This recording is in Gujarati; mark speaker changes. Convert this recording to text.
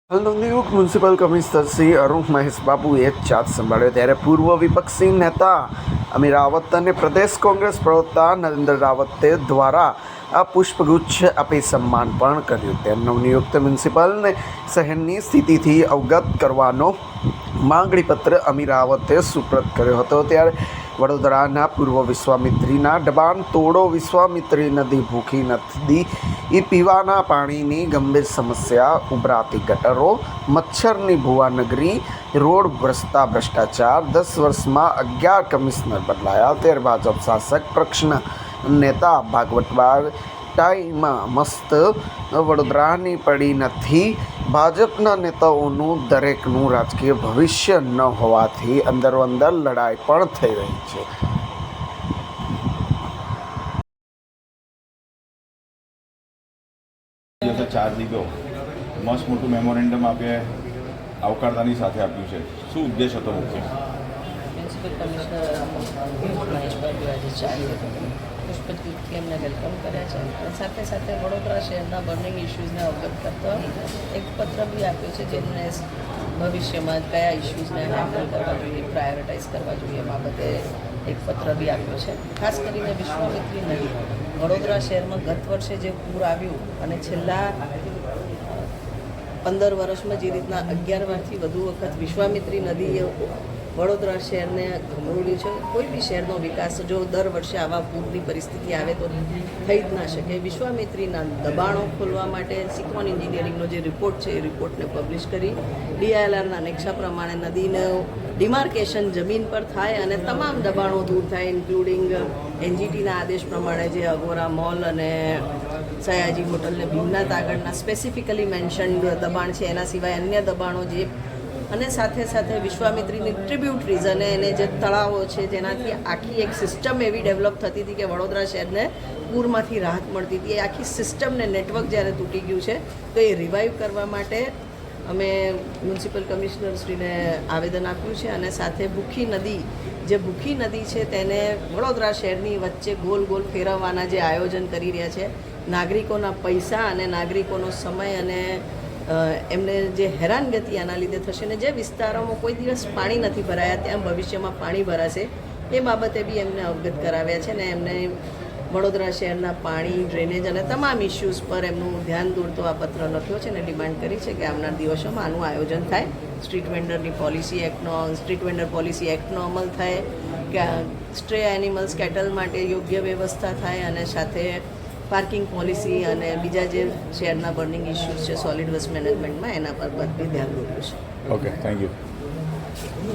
Speaker 1: નિયુક્ત મ્યુનિસિપલ કમિશનર શ્રી અરુણ મહેશ બાબુએ ચાર્જ સંભાળ્યો ત્યારે પૂર્વ વિપક્ષી નેતા અમીર રાવત અને પ્રદેશ કોંગ્રેસ પ્રવક્તા નરેન્દ્ર રાવતે દ્વારા આ પુષ્પગુચ્છ આપી સન્માન પણ કર્યું. તેમનો નિયુક્ત મ્યુનિસિપલને શહેરની સ્થિતિથી અવગત કરવાનો માંગણીપત્ર અમીર રાવતે સુપ્રત કર્યો હતો. ત્યારે વડોદરાના પૂર્વ વિશ્વામિત્રીના દબાણ તોડો. વિશ્વામિત્રી નદી ભૂખી નથી. પીવાના પાણીની ગંભીર સમસ્યા, ઉભરાતી ગટરો, મચ્છરની ભુવાનગરી, રોડ ભ્રષ્ટાચાર. 10 વર્ષમાં 11 કમિશનર બદલાયા. ત્યારે ભાજપ શાસક પક્ષના નેતા ભાગવતબાગ ટાઈમાં મસ્ત વડોદરાની પડી નથી. ભાજપના નેતાઓનું દરેકનું રાજકીય ભવિષ્ય ન હોવાથી અંદરોઅંદર લડાઈ પણ થઈ રહી છે.
Speaker 2: ચાર્જ લીધો, મસ્ત મોટું મેમોરેન્ડમ આપે આવકારતાની સાથે આપ્યું છે. શું ઉદ્દેશ હતો મુખ્ય?
Speaker 3: મ્યુનિસિપલ કમિશનર મહેશભાઈ આજે ચાર્જ લીધો, પુષ્પગુચ્છથી એમને વેલકમ કર્યા છે અને સાથે સાથે વડોદરા શહેરના બર્નિંગ ઇસ્યુઝને અવગત કરતા એક પત્ર બી આપ્યો છે, જેમને ભવિષ્યમાં કયા ઇસ્યુઝને હેન્ડલ કરવા જોઈએ, પ્રાયોરિટાઇઝ કરવા જોઈએ બાબતે એક પત્ર બી આપ્યો છે. ખાસ કરીને વિશ્વામિત્રી નદી વડોદરા શહેરમાં ગત વર્ષે જે પૂર આવ્યું અને છેલ્લા 15 વર્ષમાં જે રીતના 11 વારથી વધુ વખત વિશ્વામિત્રી નદીએ વડોદરા શહેરને ગમરોળ્યું છે. કોઈ બી શહેરનો વિકાસ જો દર વર્ષે આવા પૂરની પરિસ્થિતિ આવે તો થઈ જ ના શકે. વિશ્વામિત્રીના દબાણો ખોલવા માટે સિક્વોન એન્જિનિયરિંગનો જે રિપોર્ટ છે એ રિપોર્ટને પબ્લિશ કરી DILRના નકશા પ્રમાણે નદીનું ડિમાર્કેશન જમીન પર થાય અને તમામ દબાણો દૂર થાય, ઇન્ક્લુડિંગ NGTના આદેશ પ્રમાણે જે અગોરા મોલ અને સયાજી હોટલને ભીમનાથ આગળના સ્પેસિફિકલી મેન્શન્ડ દબાણ છે, એના સિવાય અન્ય દબાણો જે અને સાથે સાથે વિશ્વામિત્રીની ટ્રિબ્યુટરીઝ અને એને જે તળાવો છે જેનાથી આખી એક સિસ્ટમ એવી ડેવલપ થતી હતી કે વડોદરા શહેરને પૂરમાંથી રાહત મળતી હતી. એ આખી સિસ્ટમને નેટવર્ક જ્યારે તૂટી ગયું છે તો એ રિવાઇવ કરવા માટે અમે મ્યુનિસિપલ કમિશનરશ્રીને આવેદન આપ્યું છે અને સાથે ભૂખી નદી છે તેને વડોદરા શહેરની વચ્ચે ગોલ ગોલ ફેરવવાના જે આયોજન કરી રહ્યા છે, નાગરિકોના પૈસા અને નાગરિકોનો સમય અને એમને જે હેરાનગતિ આના લીધે થશે ને જે વિસ્તારોમાં કોઈ દિવસ પાણી નથી ભરાયા ત્યાં ભવિષ્યમાં પાણી ભરાશે એ બાબતે બી એમને અવગત કરાવ્યા છે ને એમને વડોદરા શહેરના પાણી, ડ્રેનેજ અને તમામ ઇસ્યુઝ પર એમનું ધ્યાન દોરતો આ પત્ર લખ્યો છે અને ડિમાન્ડ કરી છે કે આવનાર દિવસોમાં આનું આયોજન થાય, સ્ટ્રીટ વેન્ડર પોલિસી એક્ટનો અમલ થાય, કે સ્ટ્રે એનિમલ્સ કેટલ માટે યોગ્ય વ્યવસ્થા થાય અને સાથે પાર્કિંગ પોલિસી અને બીજા જે શહેરના બર્નિંગ ઇસ્યુઝ છે સોલિડ વેસ્ટ મેનેજમેન્ટમાં એના પર બી ધ્યાન દોર્યું છે.
Speaker 2: Okay, thank you.